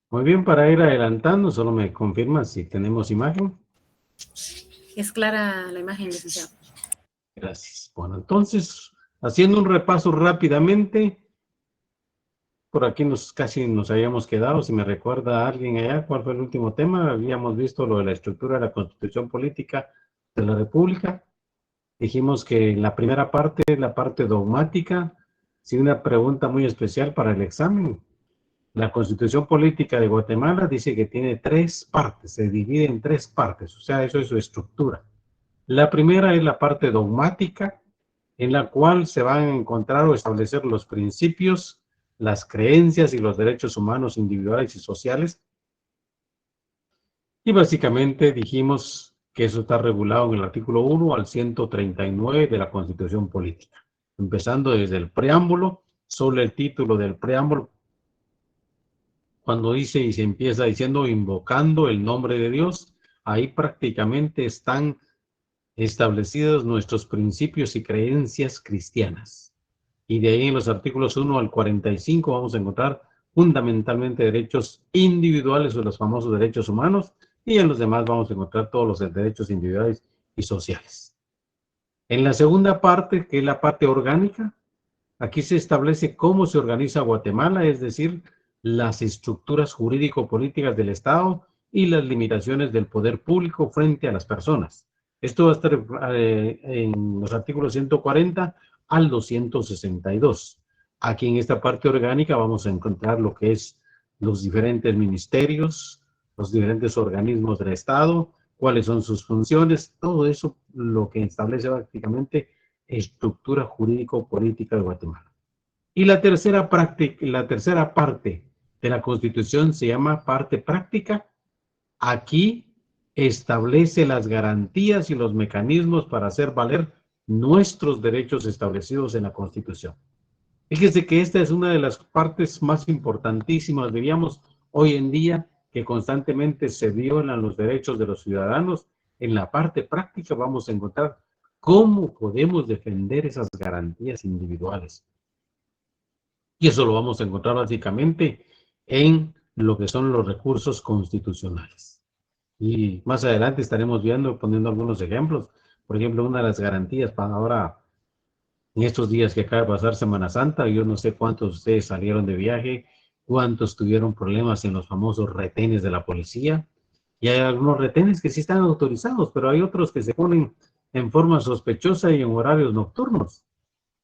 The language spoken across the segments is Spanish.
Muy bien, para ir adelantando, solo me confirma si tenemos imagen. Es clara la imagen, licenciado. Gracias. Bueno, entonces, haciendo un repaso rápidamente, por aquí casi nos habíamos quedado. Si me recuerda a alguien allá, ¿cuál fue el último tema? Habíamos visto lo de la estructura de la Constitución Política de la República. Dijimos que en la primera parte, la parte dogmática, sí, una pregunta muy especial para el examen. La Constitución Política de Guatemala dice que tiene tres partes, se divide en tres partes, o sea, eso es su estructura. La primera es la parte dogmática, en la cual se van a encontrar o establecer los principios, las creencias y los derechos humanos individuales y sociales. Y básicamente dijimos que eso está regulado en el artículo 1 al 139 de la Constitución Política. Empezando desde el preámbulo, solo el título del preámbulo, cuando dice y se empieza diciendo invocando el nombre de Dios, ahí prácticamente están establecidos nuestros principios y creencias cristianas. Y de ahí en los artículos 1 al 45 vamos a encontrar fundamentalmente derechos individuales o los famosos derechos humanos, y en los demás vamos a encontrar todos los derechos individuales y sociales. En la segunda parte, que es la parte orgánica, aquí se establece cómo se organiza Guatemala, es decir, las estructuras jurídico-políticas del Estado y las limitaciones del poder público frente a las personas. Esto va a estar en los artículos 140 al 262. Aquí en esta parte orgánica vamos a encontrar lo que es los diferentes ministerios, los diferentes organismos del Estado, cuáles son sus funciones, todo eso lo que establece prácticamente estructura jurídico-política de Guatemala. Y la tercera parte de la Constitución se llama parte práctica. Aquí establece las garantías y los mecanismos para hacer valer nuestros derechos establecidos en la Constitución. Fíjese que esta es una de las partes más importantísimas, diríamos, hoy en día, que constantemente se violan los derechos de los ciudadanos. En la parte práctica vamos a encontrar cómo podemos defender esas garantías individuales. Y eso lo vamos a encontrar básicamente en lo que son los recursos constitucionales. Y más adelante estaremos poniendo algunos ejemplos. Por ejemplo, una de las garantías para ahora, en estos días que acaba de pasar Semana Santa, yo no sé cuántos de ustedes salieron de viaje, cuántos tuvieron problemas en los famosos retenes de la policía. Y hay algunos retenes que sí están autorizados, pero hay otros que se ponen en forma sospechosa y en horarios nocturnos.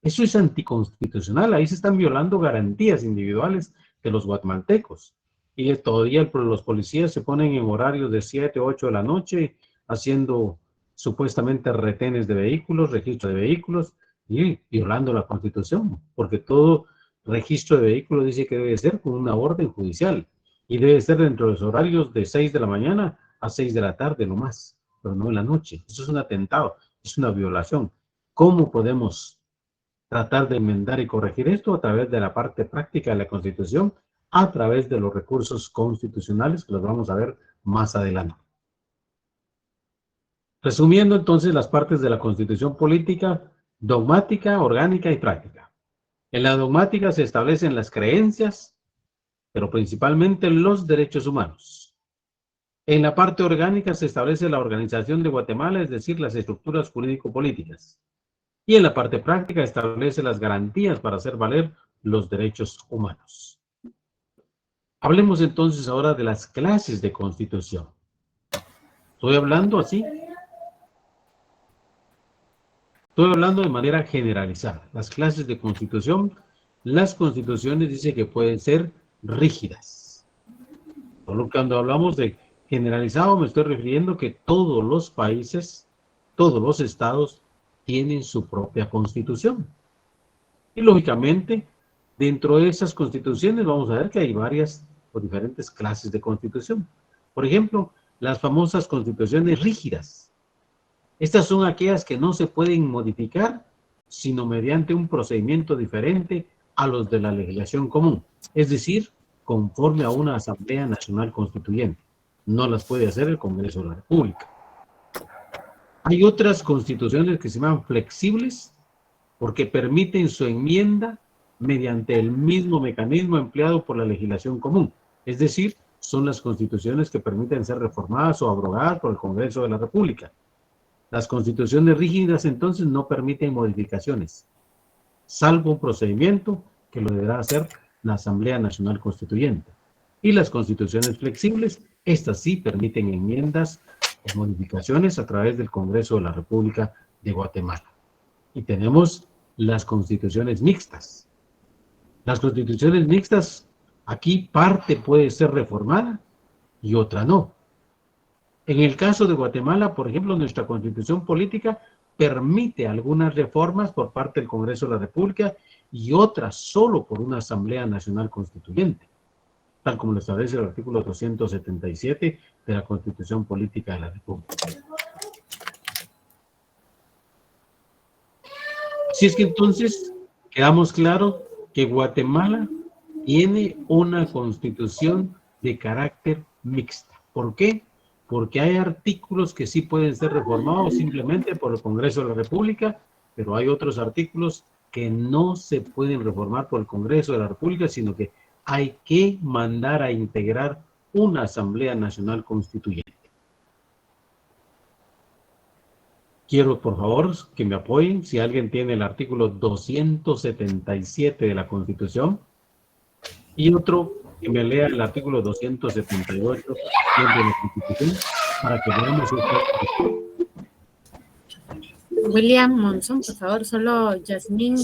Eso es anticonstitucional, ahí se están violando garantías individuales de los guatemaltecos. Y todavía los policías se ponen en horarios de 7, 8 de la noche, haciendo supuestamente retenes de vehículos, registro de vehículos, y violando la Constitución, porque todo registro de vehículos dice que debe ser con una orden judicial, y debe ser dentro de los horarios de 6 de la mañana a 6 de la tarde, no más, pero no en la noche. Eso es un atentado, es una violación. ¿Cómo podemos tratar de enmendar y corregir esto? A través de la parte práctica de la Constitución, a través de los recursos constitucionales, que los vamos a ver más adelante. Resumiendo entonces las partes de la Constitución política: dogmática, orgánica y práctica. En la dogmática se establecen las creencias, pero principalmente los derechos humanos. En la parte orgánica se establece la organización de Guatemala, es decir, las estructuras jurídico-políticas. Y en la parte práctica establece las garantías para hacer valer los derechos humanos. Hablemos entonces ahora de las clases de constitución. Estoy hablando así. Estoy hablando de manera generalizada. Las clases de constitución, las constituciones dicen que pueden ser rígidas. Solo cuando hablamos de generalizado me estoy refiriendo que todos los países, todos los estados tienen su propia constitución. Y lógicamente, dentro de esas constituciones vamos a ver que hay varias o diferentes clases de constitución. Por ejemplo, las famosas constituciones rígidas. Estas son aquellas que no se pueden modificar, sino mediante un procedimiento diferente a los de la legislación común. Es decir, conforme a una Asamblea Nacional Constituyente. No las puede hacer el Congreso de la República. Hay otras constituciones que se llaman flexibles, porque permiten su enmienda mediante el mismo mecanismo empleado por la legislación común. Es decir, son las constituciones que permiten ser reformadas o abrogadas por el Congreso de la República. Las constituciones rígidas, entonces, no permiten modificaciones, salvo un procedimiento que lo deberá hacer la Asamblea Nacional Constituyente. Y las constituciones flexibles, estas sí permiten enmiendas o modificaciones a través del Congreso de la República de Guatemala. Y tenemos las constituciones mixtas. Las constituciones mixtas, aquí parte puede ser reformada y otra no. En el caso de Guatemala, por ejemplo, nuestra constitución política permite algunas reformas por parte del Congreso de la República y otras solo por una Asamblea Nacional Constituyente, tal como lo establece el artículo 277 de la Constitución Política de la República. Si es que entonces quedamos claros que Guatemala tiene una constitución de carácter mixta. ¿Por qué? Porque hay artículos que sí pueden ser reformados simplemente por el Congreso de la República, pero hay otros artículos que no se pueden reformar por el Congreso de la República, sino que hay que mandar a integrar una Asamblea Nacional Constituyente. Quiero, por favor, que me apoyen. Si alguien tiene el artículo 277 de la Constitución y otro que me lea el artículo 278 de la Constitución para que veamos esto. William Monzón, por favor, solo Yasmín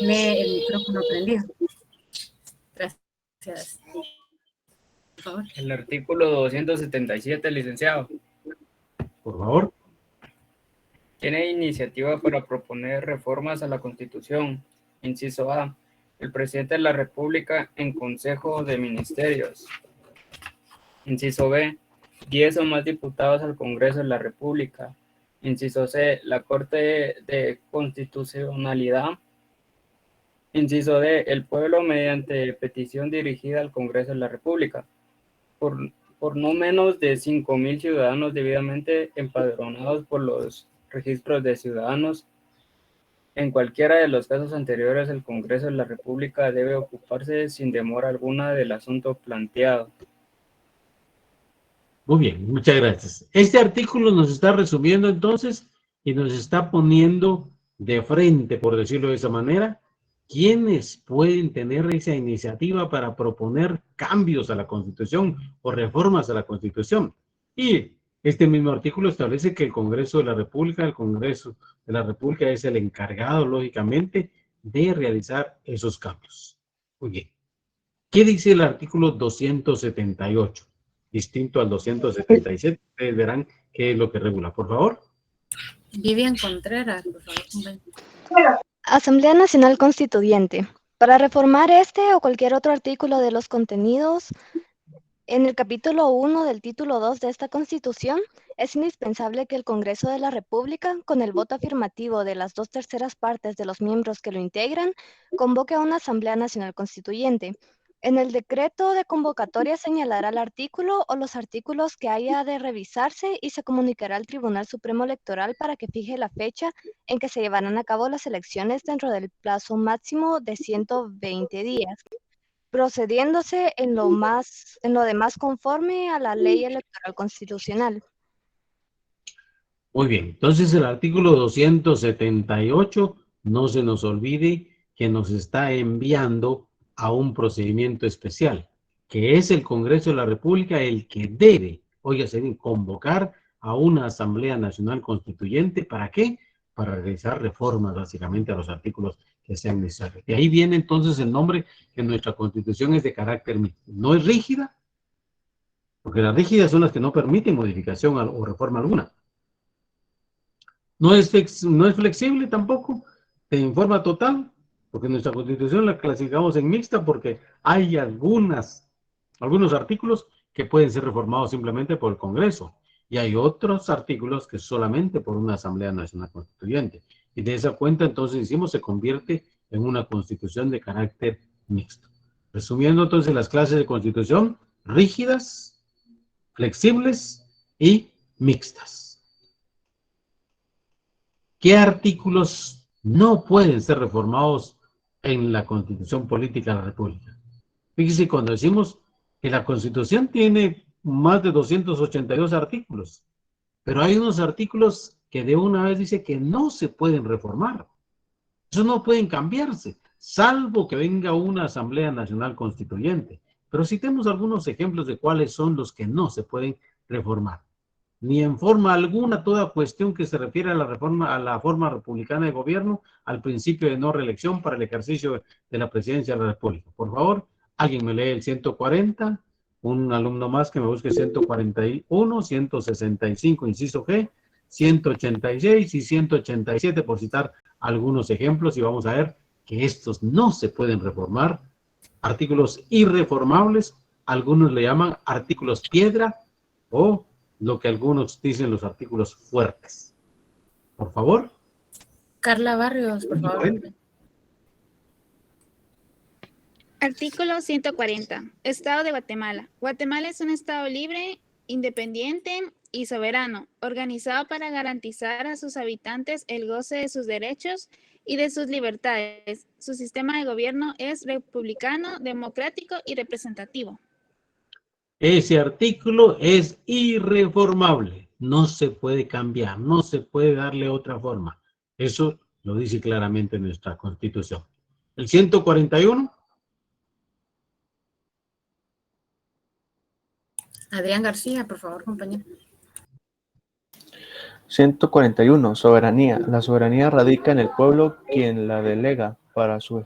lee el micrófono prendido. Gracias. Por favor. El artículo 277, licenciado. Por favor. Tiene iniciativa para proponer reformas a la Constitución. Inciso A. El presidente de la República en Consejo de Ministerios. Inciso B. 10 o más diputados al Congreso de la República. Inciso C. La Corte de Constitucionalidad. Inciso D. El pueblo mediante petición dirigida al Congreso de la República. Por no menos de 5,000 ciudadanos debidamente empadronados por los registros de ciudadanos. En cualquiera de los casos anteriores, el Congreso de la República debe ocuparse sin demora alguna del asunto planteado. Muy bien, muchas gracias. Este artículo nos está resumiendo entonces y nos está poniendo de frente, por decirlo de esa manera, quiénes pueden tener esa iniciativa para proponer cambios a la Constitución o reformas a la Constitución. Y este mismo artículo establece que el Congreso de la República es el encargado, lógicamente, de realizar esos cambios. Muy bien. ¿Qué dice el artículo 278? Distinto al 277, ustedes verán qué es lo que regula. Por favor. Vivian Contreras, por favor. Asamblea Nacional Constituyente. Para reformar este o cualquier otro artículo de los contenidos en el capítulo 1 del título 2 de esta Constitución, es indispensable que el Congreso de la República, con el voto afirmativo de las 2/3 partes de los miembros que lo integran, convoque a una Asamblea Nacional Constituyente. En el decreto de convocatoria señalará el artículo o los artículos que haya de revisarse y se comunicará al Tribunal Supremo Electoral para que fije la fecha en que se llevarán a cabo las elecciones dentro del plazo máximo de 120 días, procediéndose en lo demás conforme a la Ley Electoral Constitucional. Muy bien, entonces el artículo 278, no se nos olvide que nos está enviando a un procedimiento especial, que es el Congreso de la República el que debe, oígase, convocar a una Asamblea Nacional Constituyente. ¿Para qué? Para realizar reformas básicamente a los artículos que sean necesarios. De ahí viene entonces el nombre, que nuestra Constitución es de carácter mixto. No es rígida, porque las rígidas son las que no permiten modificación o reforma alguna. No es flexible tampoco, en forma total, porque nuestra Constitución la clasificamos en mixta porque hay algunos artículos que pueden ser reformados simplemente por el Congreso y hay otros artículos que solamente por una Asamblea Nacional Constituyente. Y de esa cuenta, entonces, decimos, se convierte en una Constitución de carácter mixto. Resumiendo, entonces, las clases de Constitución: rígidas, flexibles y mixtas. ¿Qué artículos no pueden ser reformados en la Constitución Política de la República? Fíjese, cuando decimos que la Constitución tiene más de 282 artículos, pero hay unos artículos que de una vez dice que no se pueden reformar. Eso no pueden cambiarse, salvo que venga una Asamblea Nacional Constituyente. Pero citemos algunos ejemplos de cuáles son los que no se pueden reformar. Ni en forma alguna toda cuestión que se refiere a la reforma, a la forma republicana de gobierno, al principio de no reelección para el ejercicio de la presidencia de la República. Por favor, alguien me lee el 140, un alumno más que me busque 141, 165, inciso G, 186 y 187, por citar algunos ejemplos, y vamos a ver que estos no se pueden reformar. Artículos irreformables, algunos le llaman artículos piedra o lo que algunos dicen los artículos fuertes. Por favor. Carla Barrios, por favor. Artículo 140. Estado de Guatemala. Guatemala es un estado libre, independiente y soberano, organizado para garantizar a sus habitantes el goce de sus derechos y de sus libertades. Su sistema de gobierno es republicano, democrático y representativo. Ese artículo es irreformable, no se puede cambiar, no se puede darle otra forma. Eso lo dice claramente nuestra Constitución. El 141. Adrián García, por favor, compañero. 141. Soberanía. La soberanía radica en el pueblo, quien la delega para su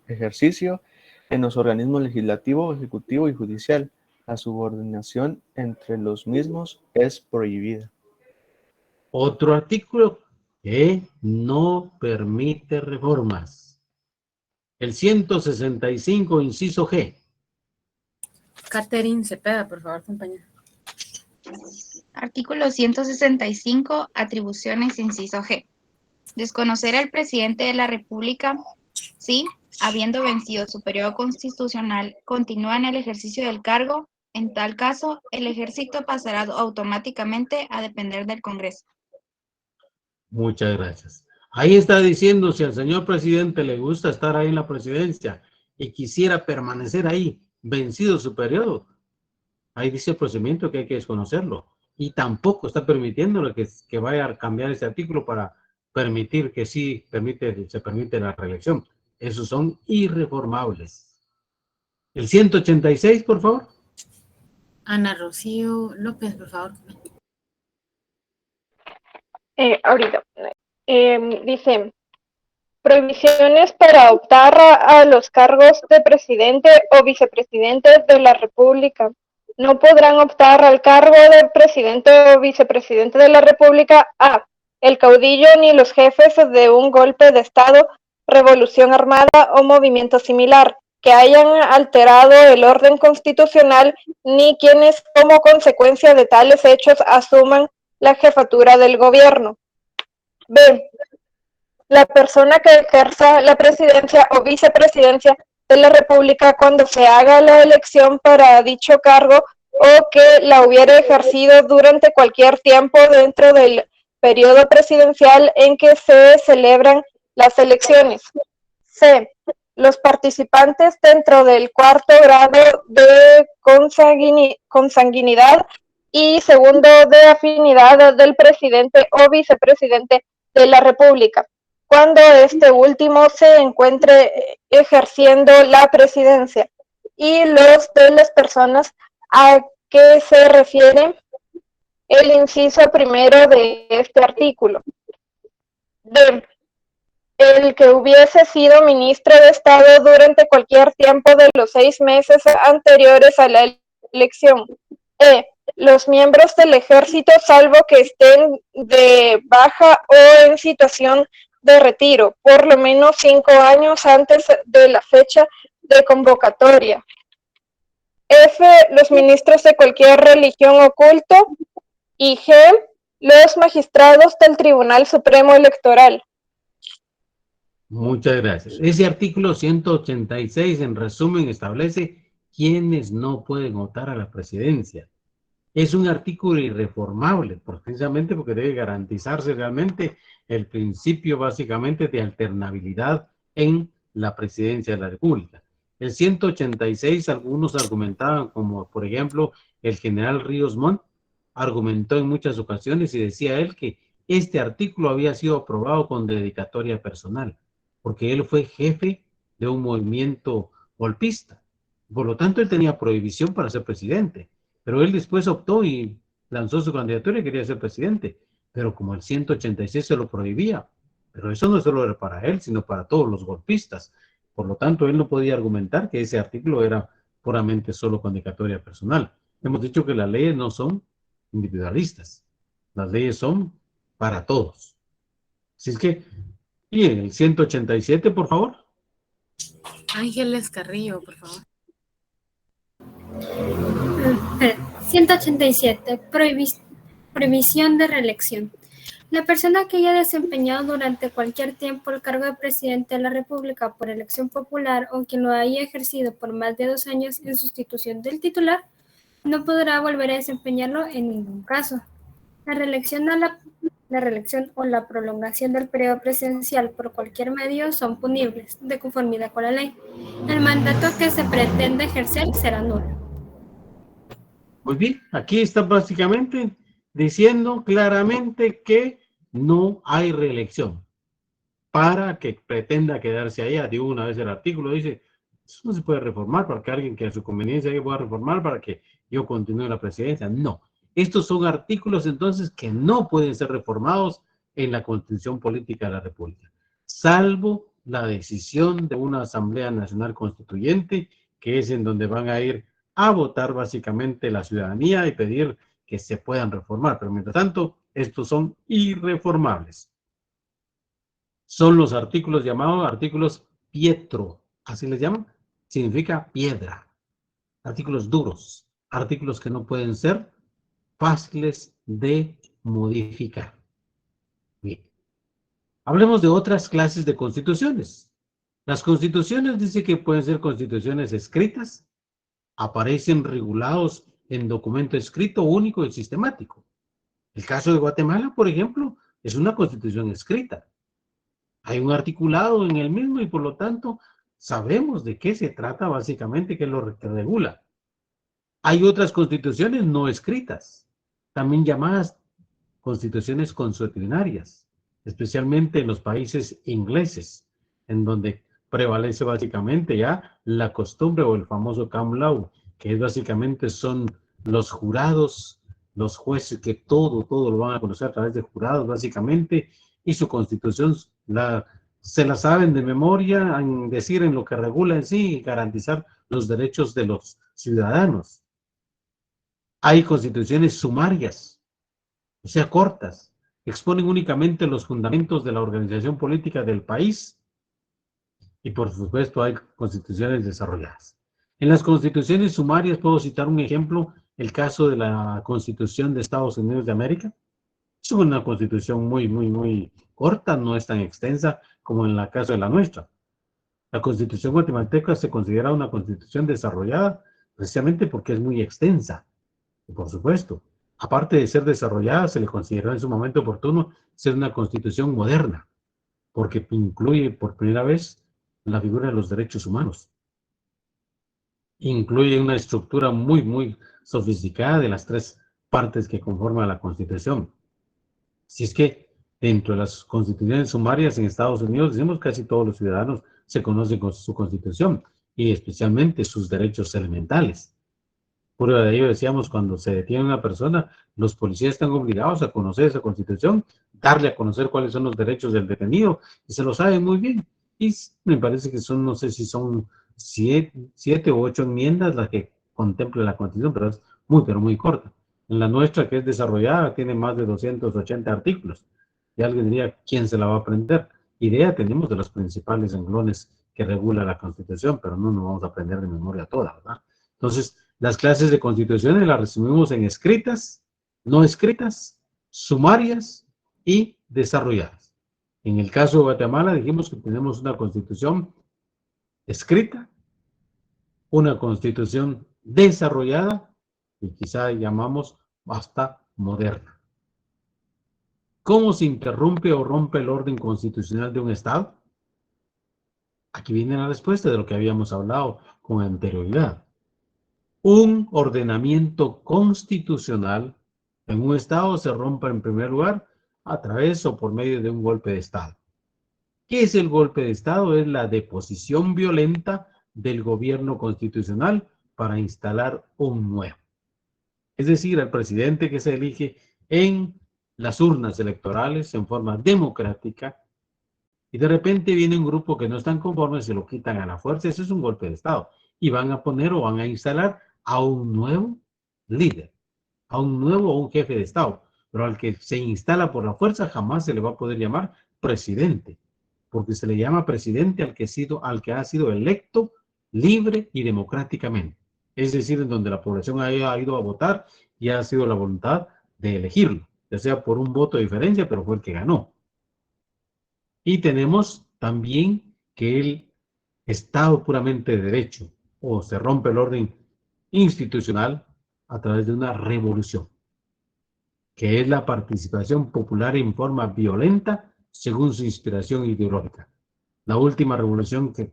ejercicio en los organismos legislativo, ejecutivo y judicial. La subordinación entre los mismos es prohibida. Otro artículo que no permite reformas. El 165, inciso G. Catherine Cepeda, por favor, compañera. Artículo 165, atribuciones, inciso G. Desconocer al presidente de la República, si, habiendo vencido su periodo constitucional, continúa en el ejercicio del cargo. En tal caso, el ejército pasará automáticamente a depender del Congreso. Muchas gracias. Ahí está diciendo, si al señor presidente le gusta estar ahí en la presidencia y quisiera permanecer ahí, vencido su periodo, ahí dice el procedimiento que hay que desconocerlo. Y tampoco está permitiéndole que vaya a cambiar ese artículo para permitir que sí se permite la reelección. Esos son irreformables. El 186, por favor. Ana Rocío López, por favor. Ahorita. Dice, prohibiciones para optar a los cargos de presidente o vicepresidente de la República. No podrán optar al cargo de presidente o vicepresidente de la República A, el caudillo ni los jefes de un golpe de Estado, revolución armada o movimiento similar, que hayan alterado el orden constitucional, ni quienes como consecuencia de tales hechos asuman la jefatura del gobierno. B. La persona que ejerza la presidencia o vicepresidencia de la República cuando se haga la elección para dicho cargo o que la hubiera ejercido durante cualquier tiempo dentro del periodo presidencial en que se celebran las elecciones. C. Los participantes dentro del cuarto grado de consanguinidad y segundo de afinidad del presidente o vicepresidente de la República, cuando este último se encuentre ejerciendo la presidencia, y los de las personas a que se refiere el inciso primero de este artículo. D. El que hubiese sido ministro de Estado durante cualquier tiempo de los 6 meses anteriores a la elección. E. Los miembros del ejército, salvo que estén de baja o en situación de retiro, por lo menos 5 años antes de la fecha de convocatoria. F. Los ministros de cualquier religión o culto. Y G. Los magistrados del Tribunal Supremo Electoral. Muchas gracias. Ese artículo 186, en resumen, establece quiénes no pueden votar a la presidencia. Es un artículo irreformable, precisamente porque debe garantizarse realmente el principio básicamente de alternabilidad en la presidencia de la República. El 186, algunos argumentaban, como por ejemplo el general Ríos Montt, argumentó en muchas ocasiones y decía él que este artículo había sido aprobado con dedicatoria personal, porque él fue jefe de un movimiento golpista. Por lo tanto, él tenía prohibición para ser presidente, pero él después optó y lanzó su candidatura y quería ser presidente, pero como el 186 se lo prohibía, pero eso no solo era para él, sino para todos los golpistas. Por lo tanto, él no podía argumentar que ese artículo era puramente solo con dedicatoria personal. Hemos dicho que las leyes no son individualistas, las leyes son para todos. Así es que, y en el 187, por favor. Ángeles Carrillo, por favor. 187. Prohibición de reelección. La persona que haya desempeñado durante cualquier tiempo el cargo de presidente de la República por elección popular o quien lo haya ejercido por más de 2 años en sustitución del titular, no podrá volver a desempeñarlo en ningún caso. La reelección o la prolongación del periodo presidencial por cualquier medio son punibles, de conformidad con la ley. El mandato que se pretende ejercer será nulo. Muy bien, aquí está básicamente diciendo claramente que no hay reelección. Para que pretenda quedarse allá, de una vez el artículo dice, eso no se puede reformar para que alguien que a su conveniencia pueda reformar para que yo continúe la presidencia. No, estos son artículos entonces que no pueden ser reformados en la Constitución Política de la República, salvo la decisión de una Asamblea Nacional Constituyente, que es en donde van a ir a votar básicamente la ciudadanía y pedir que se puedan reformar. Pero mientras tanto, estos son irreformables. Son los artículos llamados artículos Pietro, así les llaman, significa piedra, artículos duros, artículos que no pueden ser fáciles de modificar. Bien. Hablemos de otras clases de constituciones. Las constituciones dice que pueden ser constituciones escritas, aparecen regulados en documento escrito único y sistemático. El caso de Guatemala, por ejemplo, es una constitución escrita. Hay un articulado en el mismo y por lo tanto sabemos de qué se trata básicamente, qué es lo que regula. Hay otras constituciones no escritas, también llamadas constituciones consuetudinarias, especialmente en los países ingleses, en donde prevalece básicamente ya la costumbre o el famoso common law, que es básicamente son los jurados, los jueces que todo lo van a conocer a través de jurados básicamente, y su constitución se la saben de memoria en decir en lo que regula en sí y garantizar los derechos de los ciudadanos. Hay constituciones sumarias, o sea, cortas, exponen únicamente los fundamentos de la organización política del país y por supuesto hay constituciones desarrolladas. En las constituciones sumarias puedo citar un ejemplo, el caso de la Constitución de Estados Unidos de América. Es una constitución muy corta, no es tan extensa como en el caso de la nuestra. La constitución guatemalteca se considera una constitución desarrollada precisamente porque es muy extensa. Y por supuesto, aparte de ser desarrollada, se le consideró en su momento oportuno ser una constitución moderna, porque incluye por primera vez la figura de los derechos humanos. Incluye una estructura muy sofisticada de las 3 partes que conforman la Constitución. Si es que dentro de las constituciones sumarias en Estados Unidos, decimos casi todos los ciudadanos se conocen con su Constitución y especialmente sus derechos elementales. Prueba de ello decíamos, cuando se detiene una persona, los policías están obligados a conocer esa Constitución, darle a conocer cuáles son los derechos del detenido, y se lo saben muy bien. Y me parece que son, no sé si son 7 u 8 enmiendas las que contempla la Constitución, pero es muy corta. En la nuestra, que es desarrollada, tiene más de 280 artículos. Y alguien diría, ¿quién se la va a aprender? Idea tenemos de los principales renglones que regula la Constitución, pero no nos vamos a aprender de memoria toda, ¿verdad? Entonces, las clases de constituciones las resumimos en escritas, no escritas, sumarias y desarrolladas. En el caso de Guatemala dijimos que tenemos una constitución escrita, una constitución desarrollada y quizá llamamos hasta moderna. ¿Cómo se interrumpe o rompe el orden constitucional de un Estado? Aquí viene la respuesta de lo que habíamos hablado con anterioridad. Un ordenamiento constitucional en un Estado se rompe en primer lugar a través o por medio de un golpe de Estado. ¿Qué es el golpe de Estado? Es la deposición violenta del gobierno constitucional para instalar un nuevo. Es decir, el presidente que se elige en las urnas electorales en forma democrática y de repente viene un grupo que no están conformes, se lo quitan a la fuerza, eso es un golpe de Estado. Y van a poner o van a instalar a un nuevo líder, a un nuevo o un jefe de Estado. Pero al que se instala por la fuerza jamás se le va a poder llamar presidente, porque se le llama presidente al que ha sido electo libre y democráticamente. Es decir, en donde la población ha ido a votar y ha sido la voluntad de elegirlo, ya sea por un voto de diferencia, pero fue el que ganó. Y tenemos también que el Estado puramente de derecho, o se rompe el orden institucional a través de una revolución, que es la participación popular en forma violenta según su inspiración ideológica. La última revolución que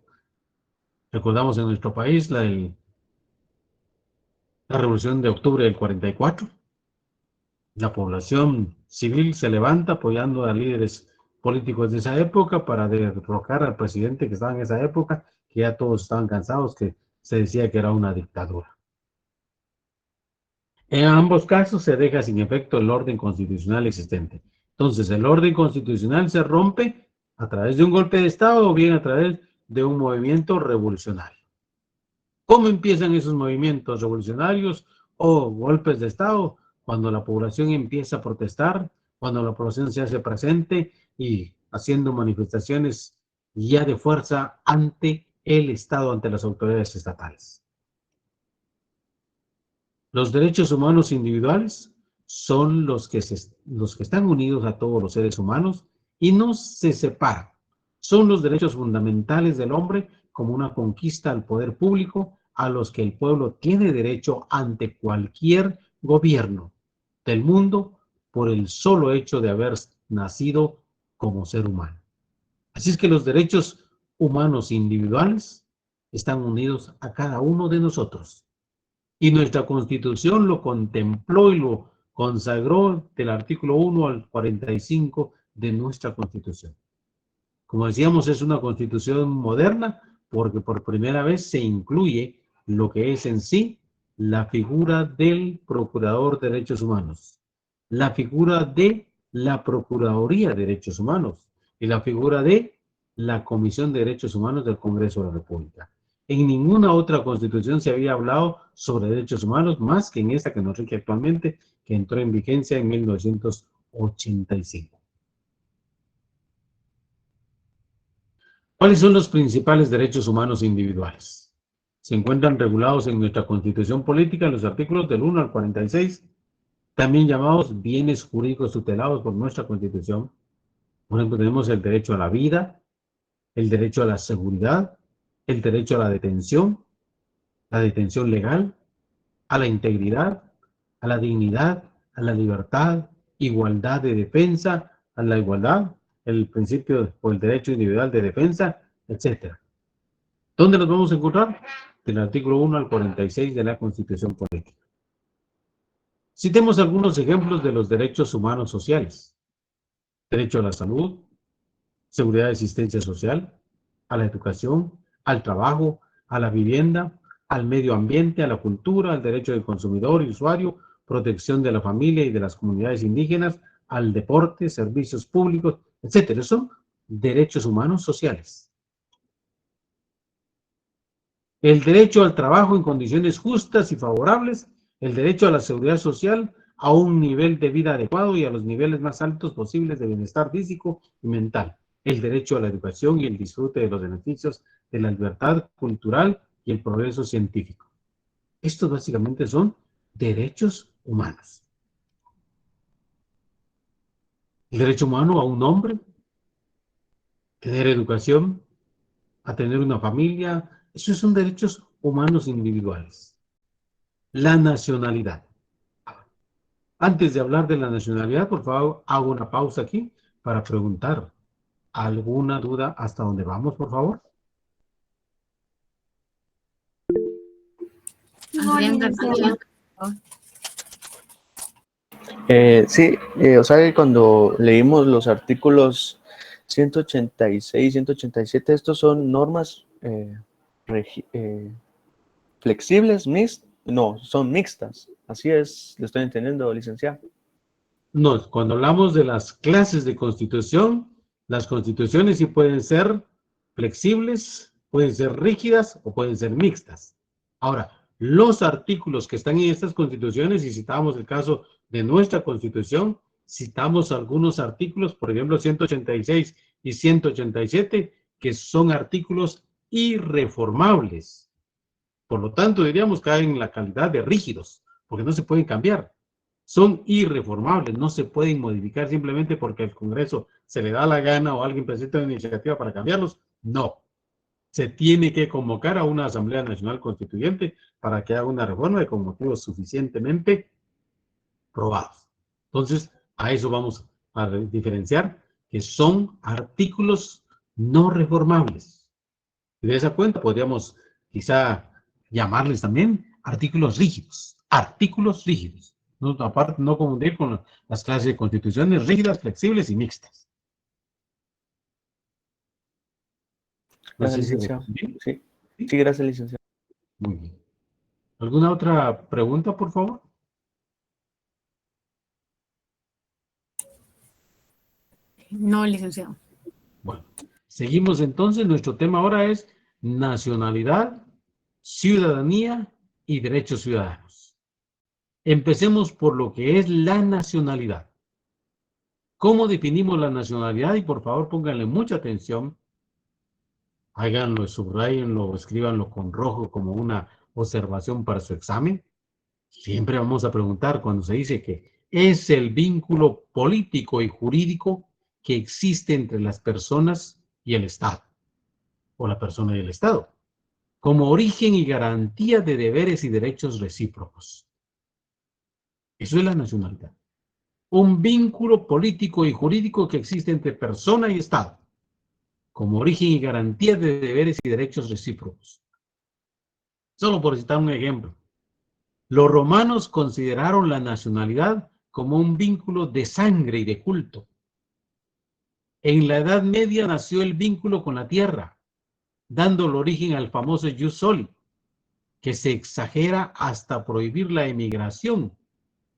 recordamos en nuestro país, la revolución de octubre del 44, la población civil se levanta apoyando a líderes políticos de esa época para derrocar al presidente que estaba en esa época, que ya todos estaban cansados, que se decía que era una dictadura. En ambos casos se deja sin efecto el orden constitucional existente. Entonces, el orden constitucional se rompe a través de un golpe de Estado o bien a través de un movimiento revolucionario. ¿Cómo empiezan esos movimientos revolucionarios o golpes de Estado? Cuando la población empieza a protestar, cuando la población se hace presente y haciendo manifestaciones ya de fuerza ante el Estado, ante las autoridades estatales. Los derechos humanos individuales son los que están unidos a todos los seres humanos y no se separan. Son los derechos fundamentales del hombre como una conquista al poder público a los que el pueblo tiene derecho ante cualquier gobierno del mundo por el solo hecho de haber nacido como ser humano. Así es que los derechos humanos individuales están unidos a cada uno de nosotros. Y nuestra Constitución lo contempló y lo consagró del artículo 1 al 45 de nuestra Constitución. Como decíamos, es una Constitución moderna porque por primera vez se incluye lo que es en sí la figura del Procurador de Derechos Humanos, la figura de la Procuraduría de Derechos Humanos y la figura de la Comisión de Derechos Humanos del Congreso de la República. En ninguna otra constitución se había hablado sobre derechos humanos más que en esta que nos rige actualmente, que entró en vigencia en 1985. ¿Cuáles son los principales derechos humanos individuales? Se encuentran regulados en nuestra Constitución Política en los artículos del 1 al 46, también llamados bienes jurídicos tutelados por nuestra Constitución. Por ejemplo, tenemos el derecho a la vida, el derecho a la seguridad, el derecho a la detención legal, a la integridad, a la dignidad, a la libertad, igualdad de defensa, a la igualdad, el principio o el derecho individual de defensa, etc. ¿Dónde los vamos a encontrar? Del artículo 1 al 46 de la Constitución Política. Citemos algunos ejemplos de los derechos humanos sociales. Derecho a la salud, seguridad y asistencia social, a la educación, al trabajo, a la vivienda, al medio ambiente, a la cultura, al derecho del consumidor y usuario, protección de la familia y de las comunidades indígenas, al deporte, servicios públicos, etc. Son derechos humanos sociales. El derecho al trabajo en condiciones justas y favorables, el derecho a la seguridad social, a un nivel de vida adecuado y a los niveles más altos posibles de bienestar físico y mental, el derecho a la educación y el disfrute de los beneficios de la libertad cultural y el progreso científico. Estos básicamente son derechos humanos. El derecho humano a un hombre, tener educación, a tener una familia, esos son derechos humanos individuales. La nacionalidad. Antes de hablar de la nacionalidad, por favor, hago una pausa aquí para preguntar. ¿Alguna duda hasta dónde vamos, por favor? Adrián García. Sí, o sea que cuando leímos los artículos 186, 187, estos son normas flexibles, no, son mixtas. Así es, lo estoy entendiendo, licenciado. No, cuando hablamos de las clases de constitución, las constituciones sí pueden ser flexibles, pueden ser rígidas o pueden ser mixtas. Ahora, los artículos que están en estas constituciones, y citamos el caso de nuestra constitución, citamos algunos artículos, por ejemplo, 186 y 187, que son artículos irreformables. Por lo tanto, diríamos que caen en la calidad de rígidos, porque no se pueden cambiar. Son irreformables, no se pueden modificar simplemente porque el Congreso se le da la gana o alguien presenta una iniciativa para cambiarlos. No. Se tiene que convocar a una Asamblea Nacional Constituyente para que haga una reforma con motivos suficientemente probados. Entonces, a eso vamos a diferenciar que son artículos no reformables. Y de esa cuenta podríamos quizá llamarles también artículos rígidos. Artículos rígidos. No, aparte, no confundir con las clases de constituciones rígidas, flexibles y mixtas. Gracias, licenciado. Sí, gracias, licenciado. Muy bien. ¿Alguna otra pregunta, por favor? No, licenciado. Bueno, seguimos entonces. Nuestro tema ahora es nacionalidad, ciudadanía y derechos ciudadanos. Empecemos por lo que es la nacionalidad. ¿Cómo definimos la nacionalidad? Y por favor pónganle mucha atención. Háganlo, subrayenlo, escríbanlo con rojo como una observación para su examen. Siempre vamos a preguntar cuando se dice que es el vínculo político y jurídico que existe entre las personas y el Estado, o la persona y el Estado, como origen y garantía de deberes y derechos recíprocos. Eso es la nacionalidad. Un vínculo político y jurídico que existe entre persona y Estado, como origen y garantía de deberes y derechos recíprocos. Solo por citar un ejemplo. Los romanos consideraron la nacionalidad como un vínculo de sangre y de culto. En la Edad Media nació el vínculo con la tierra, dando el origen al famoso jus soli, que se exagera hasta prohibir la emigración.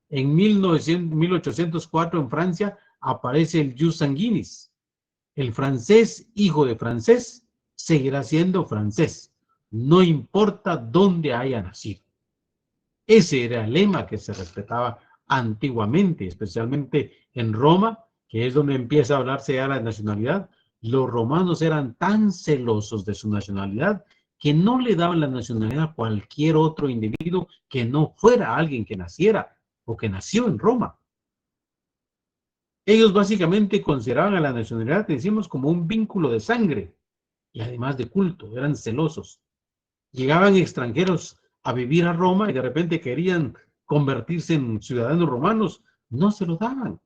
En 1804 en Francia aparece el jus sanguinis. El francés, hijo de francés, seguirá siendo francés, no importa dónde haya nacido. Ese era el lema que se respetaba antiguamente, especialmente en Roma, que es donde empieza a hablarse ya la nacionalidad. Los romanos eran tan celosos de su nacionalidad que no le daban la nacionalidad a cualquier otro individuo que no fuera alguien que naciera o que nació en Roma. Ellos básicamente consideraban a la nacionalidad, decimos, como un vínculo de sangre y además de culto, eran celosos. Llegaban extranjeros a vivir a Roma y de repente querían convertirse en ciudadanos romanos, no se lo daban.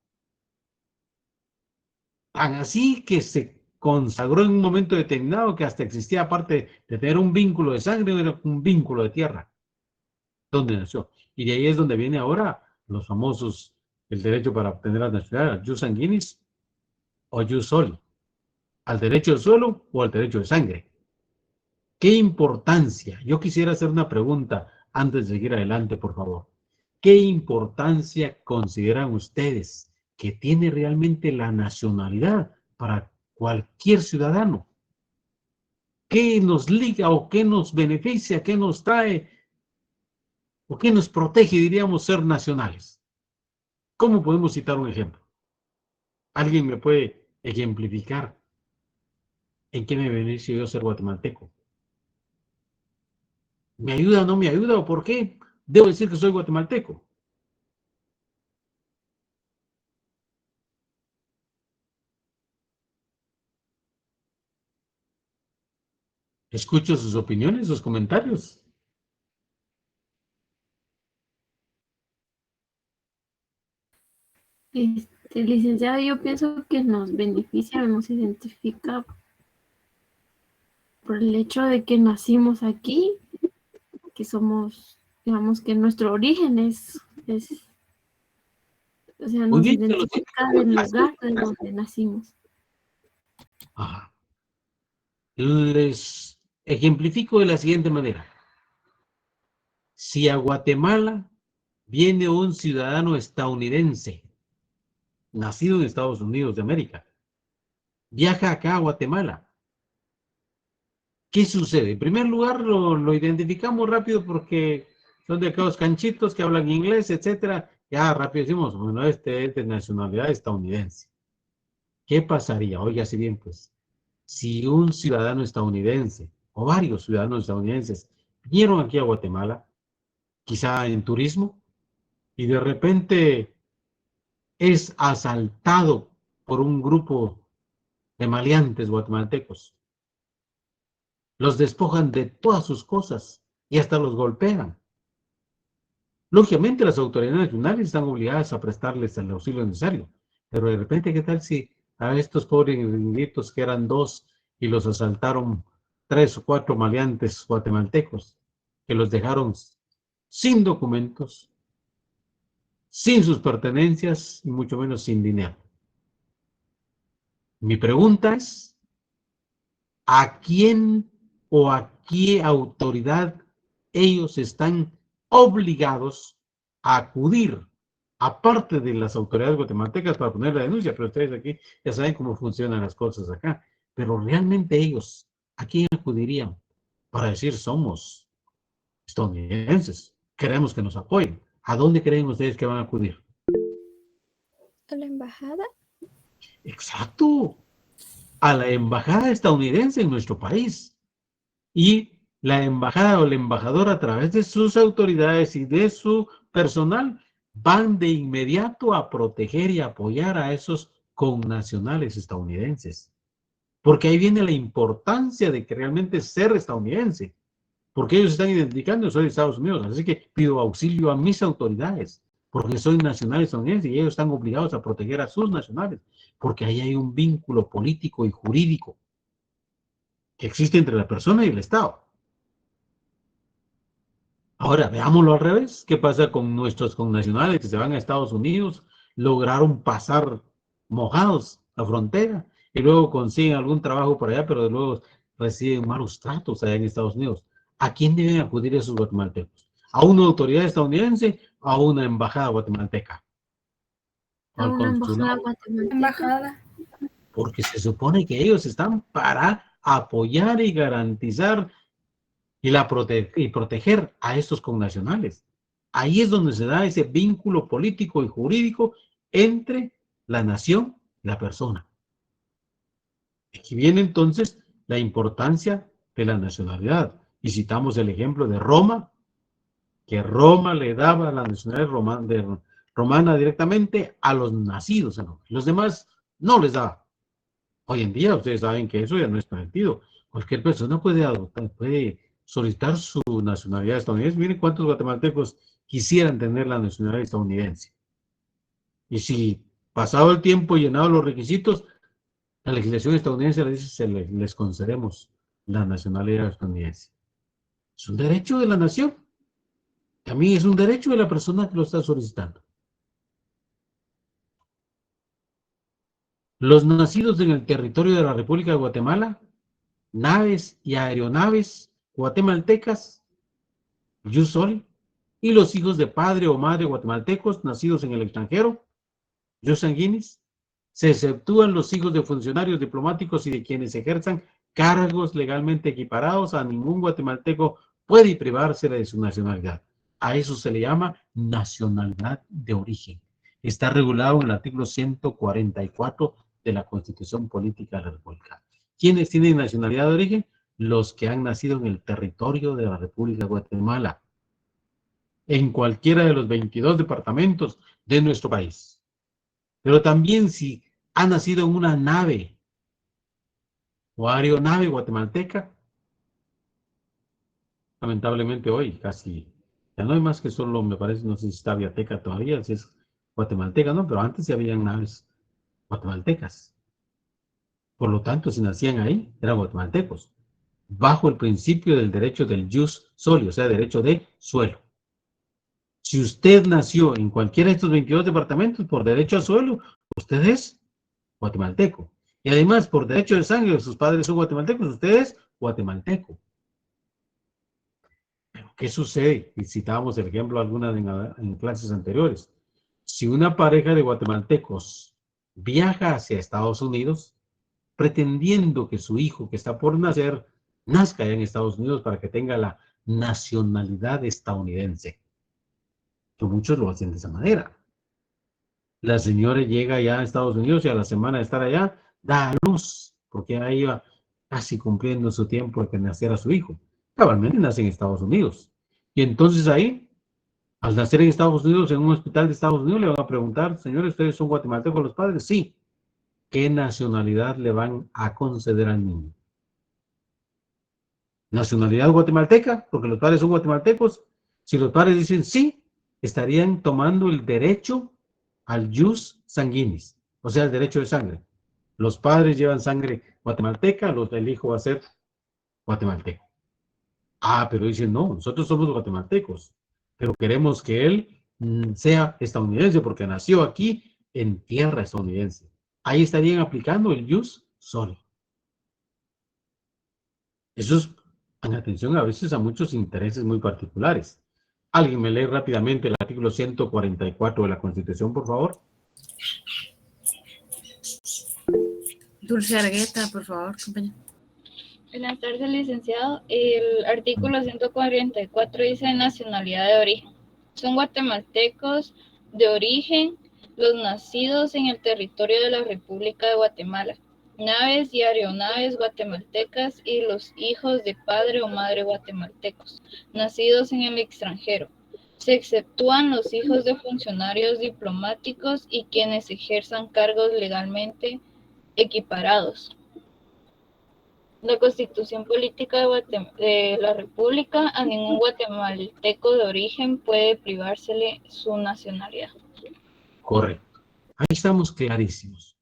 Tan así que se consagró en un momento determinado que hasta existía, aparte de tener un vínculo de sangre, era un vínculo de tierra, donde nació. Y de ahí es donde viene ahora los famosos, el derecho para obtener la nacionalidad, jus sanguinis o jus soli, al derecho del suelo o al derecho de sangre. ¿Qué importancia? Yo quisiera hacer una pregunta antes de seguir adelante, por favor. ¿Qué importancia consideran ustedes que tiene realmente la nacionalidad para cualquier ciudadano? ¿Qué nos liga o qué nos beneficia, qué nos trae o qué nos protege, diríamos, ser nacionales? ¿Cómo podemos citar un ejemplo? ¿Alguien me puede ejemplificar en qué me beneficia yo ser guatemalteco? ¿Me ayuda o no me ayuda? ¿O por qué debo decir que soy guatemalteco? Escucho sus opiniones, sus comentarios. Licenciado, yo pienso que nos beneficia, nos identifica por el hecho de que nacimos aquí, que somos digamos que nuestro origen o sea, Muy nos bien, identifica del lugar de donde nacimos. Ajá. Les ejemplifico de la siguiente manera. Si a Guatemala viene un ciudadano estadounidense, nacido en Estados Unidos de América, viaja acá a Guatemala, ¿qué sucede? En primer lugar, lo identificamos rápido porque son de aquellos canchitos que hablan inglés, etcétera. Ya rápido decimos, bueno, este es de nacionalidad estadounidense. ¿Qué pasaría? Óigase bien, pues, si un ciudadano estadounidense o varios ciudadanos estadounidenses vinieron aquí a Guatemala, quizá en turismo, y de repente es asaltado por un grupo de maleantes guatemaltecos. Los despojan de todas sus cosas y hasta los golpean. Lógicamente las autoridades nacionales están obligadas a prestarles el auxilio necesario, pero de repente, ¿qué tal si a estos pobres individuos que eran 2 y los asaltaron 3 o 4 maleantes guatemaltecos, que los dejaron sin documentos, sin sus pertenencias y mucho menos sin dinero? Mi pregunta es, ¿a quién o a qué autoridad ellos están obligados a acudir, aparte de las autoridades guatemaltecas, para poner la denuncia? Pero ustedes aquí ya saben cómo funcionan las cosas acá. Pero realmente ellos, ¿a quién acudirían para decir somos estadounidenses? Queremos que nos apoyen. ¿A dónde creen ustedes que van a acudir? ¿A la embajada? Exacto, a la embajada estadounidense en nuestro país. Y la embajada o el embajador, a través de sus autoridades y de su personal, van de inmediato a proteger y apoyar a esos connacionales estadounidenses. Porque ahí viene la importancia de que realmente ser estadounidense. Porque ellos están identificando, soy de Estados Unidos, así que pido auxilio a mis autoridades, porque soy nacional estadounidense y ellos están obligados a proteger a sus nacionales, porque ahí hay un vínculo político y jurídico que existe entre la persona y el Estado. Ahora, veámoslo al revés. ¿Qué pasa con nuestros connacionales que se van a Estados Unidos, lograron pasar mojados la frontera y luego consiguen algún trabajo por allá, pero luego reciben malos tratos allá en Estados Unidos? ¿A quién deben acudir esos guatemaltecos? ¿A una autoridad estadounidense o a una embajada guatemalteca? A ¿Al una embajada consulado? guatemalteca. Embajada. Porque se supone que ellos están para apoyar y garantizar y proteger a estos connacionales. Ahí es donde se da ese vínculo político y jurídico entre la nación y la persona. Aquí viene entonces la importancia de la nacionalidad. Y citamos el ejemplo de Roma, que Roma le daba la nacionalidad romana directamente a los nacidos en Roma. Los demás no les daba. Hoy en día ustedes saben que eso ya no es permitido. Cualquier persona puede adoptar, puede solicitar su nacionalidad estadounidense. Miren cuántos guatemaltecos quisieran tener la nacionalidad estadounidense. Y si pasado el tiempo y llenado los requisitos, la legislación estadounidense les dice, les concedemos la nacionalidad estadounidense. Es un derecho de la nación. También es un derecho de la persona que lo está solicitando. Los nacidos en el territorio de la República de Guatemala, naves y aeronaves guatemaltecas, Yusol, y los hijos de padre o madre guatemaltecos nacidos en el extranjero, jus sanguinis, se exceptúan los hijos de funcionarios diplomáticos y de quienes ejerzan cargos legalmente equiparados. A ningún guatemalteco puede privarse de su nacionalidad. A eso se le llama nacionalidad de origen. Está regulado en el artículo 144 de la Constitución Política de la República. ¿Quiénes tienen nacionalidad de origen? Los que han nacido en el territorio de la República de Guatemala, en cualquiera de los 22 departamentos de nuestro país. Pero también si ha nacido en una nave o aeronave guatemalteca, lamentablemente hoy casi ya no hay más que solo, me parece, no sé si está Aviateca todavía, si es guatemalteca, ¿no? Pero antes ya habían naves guatemaltecas. Por lo tanto, si nacían ahí, eran guatemaltecos, bajo el principio del derecho del jus soli, o sea, derecho de suelo. Si usted nació en cualquiera de estos 22 departamentos, por derecho a suelo, usted es guatemalteco. Y además, por derecho de sangre, sus padres son guatemaltecos, usted es guatemalteco. Pero, ¿qué sucede? Y citábamos el ejemplo algunas en clases anteriores. Si una pareja de guatemaltecos viaja hacia Estados Unidos, pretendiendo que su hijo que está por nacer, nazca ya en Estados Unidos para que tenga la nacionalidad estadounidense. Que muchos lo hacen de esa manera. La señora llega ya a Estados Unidos y a la semana de estar allá, da a luz, porque ahí iba casi cumpliendo su tiempo de que naciera su hijo. Cabalmente nace en Estados Unidos. Y entonces ahí, al nacer en Estados Unidos, en un hospital de Estados Unidos, le van a preguntar, señores, ¿ustedes son guatemaltecos los padres? Sí. ¿Qué nacionalidad le van a conceder al niño? ¿Nacionalidad guatemalteca? Porque los padres son guatemaltecos. Si los padres dicen sí, estarían tomando el derecho al jus sanguinis, o sea, el derecho de sangre. Los padres llevan sangre guatemalteca, el hijo va a ser guatemalteco. Ah, pero dicen, no, nosotros somos guatemaltecos, pero queremos que él sea estadounidense porque nació aquí en tierra estadounidense. Ahí estarían aplicando el jus soli. Eso es, en atención a veces a muchos intereses muy particulares. ¿Alguien me lee rápidamente el artículo 144 de la Constitución, por favor? Dulce Argueta, por favor, compañero. Buenas tardes, licenciado. El artículo 144 dice nacionalidad de origen. Son guatemaltecos de origen los nacidos en el territorio de la República de Guatemala, naves y aeronaves guatemaltecas y los hijos de padre o madre guatemaltecos, nacidos en el extranjero. Se exceptúan los hijos de funcionarios diplomáticos y quienes ejerzan cargos legalmente equiparados. La Constitución Política de la República, a ningún guatemalteco de origen puede privársele su nacionalidad. Correcto. Ahí estamos clarísimos.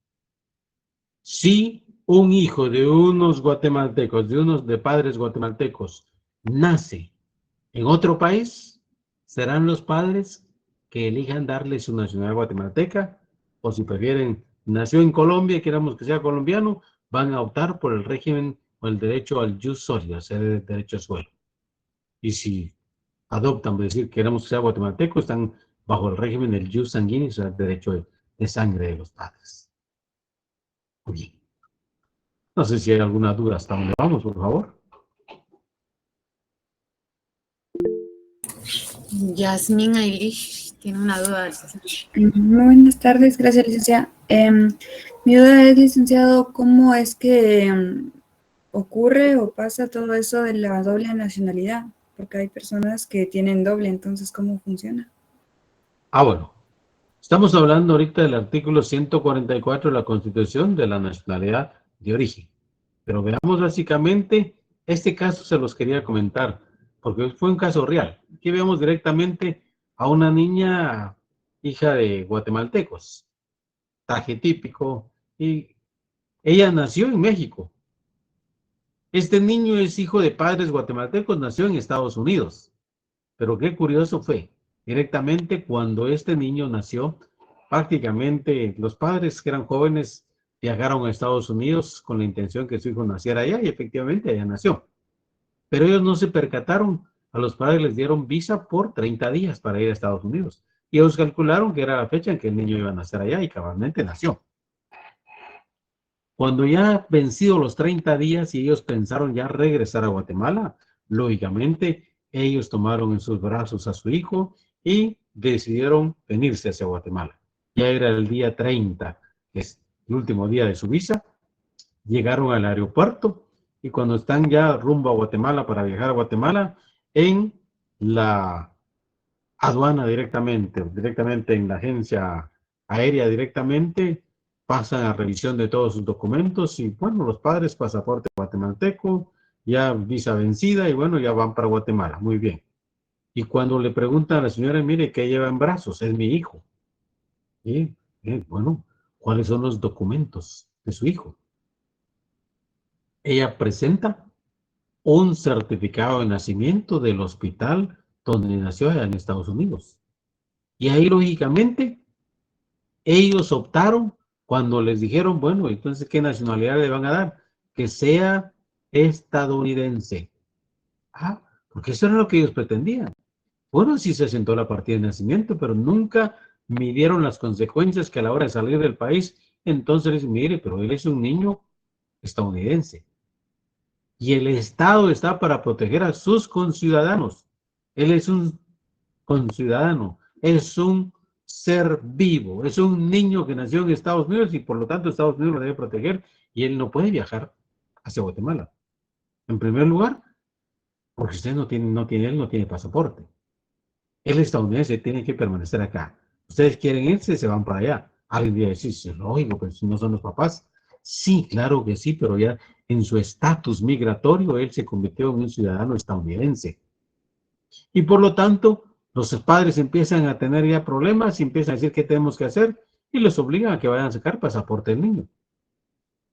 Si un hijo de unos guatemaltecos, de padres guatemaltecos, nace en otro país, serán los padres que elijan darle su nacionalidad guatemalteca, o si prefieren, nació en Colombia y queramos que sea colombiano, van a optar por el régimen o el derecho al jus soli, o sea, el derecho al suelo. Y si adoptan, es decir, queremos que sea guatemalteco, están bajo el régimen del jus sanguinis, o sea, el derecho de sangre de los padres. Muy bien. No sé si hay alguna duda hasta dónde vamos, por favor. Yasmín Ailich tiene una duda. Muy buenas tardes, gracias, licenciada. Mi duda es, licenciado, ¿cómo es que ocurre o pasa todo eso de la doble nacionalidad? Porque hay personas que tienen doble, entonces, ¿cómo funciona? Bueno. Estamos hablando ahorita del artículo 144 de la Constitución de la nacionalidad de origen. Pero veamos básicamente, este caso se los quería comentar, porque fue un caso real. Aquí vemos directamente a una niña hija de guatemaltecos, traje típico, y ella nació en México. Este niño es hijo de padres guatemaltecos, nació en Estados Unidos. Pero qué curioso fue. Directamente cuando este niño nació, prácticamente los padres que eran jóvenes viajaron a Estados Unidos con la intención que su hijo naciera allá y efectivamente allá nació. Pero ellos no se percataron, a los padres les dieron visa por 30 días para ir a Estados Unidos. Y ellos calcularon que era la fecha en que el niño iba a nacer allá y cabalmente nació. Cuando ya vencido los 30 días y ellos pensaron ya regresar a Guatemala, lógicamente ellos tomaron en sus brazos a su hijo y decidieron venirse hacia Guatemala. Ya era el día 30, que es el último día de su visa. Llegaron al aeropuerto y cuando están ya rumbo a Guatemala para viajar a Guatemala, en la aduana directamente en la agencia aérea directamente, pasan a revisión de todos sus documentos y bueno, los padres, pasaporte guatemalteco, ya visa vencida y bueno, ya van para Guatemala. Muy bien. Y cuando le preguntan a la señora, mire, ¿qué lleva en brazos? Es mi hijo. Y bueno, ¿cuáles son los documentos de su hijo? Ella presenta un certificado de nacimiento del hospital donde nació allá en Estados Unidos. Y ahí, lógicamente, ellos optaron cuando les dijeron, bueno, entonces, ¿qué nacionalidad le van a dar? Que sea estadounidense. Ah, porque eso era lo que ellos pretendían. Bueno, sí se sentó la partida de nacimiento, pero nunca midieron las consecuencias que a la hora de salir del país, entonces les mire, pero él es un niño estadounidense. Y el Estado está para proteger a sus conciudadanos. Él es un conciudadano, es un ser vivo, es un niño que nació en Estados Unidos y por lo tanto Estados Unidos lo debe proteger y él no puede viajar hacia Guatemala. En primer lugar, porque usted él no tiene pasaporte. El estadounidense tiene que permanecer acá. Ustedes quieren irse, se van para allá. Alguien debe decir, lógico, pero si no son los papás. Sí, claro que sí, pero ya en su estatus migratorio él se convirtió en un ciudadano estadounidense. Y por lo tanto, los padres empiezan a tener ya problemas y empiezan a decir qué tenemos que hacer y les obligan a que vayan a sacar pasaporte del niño.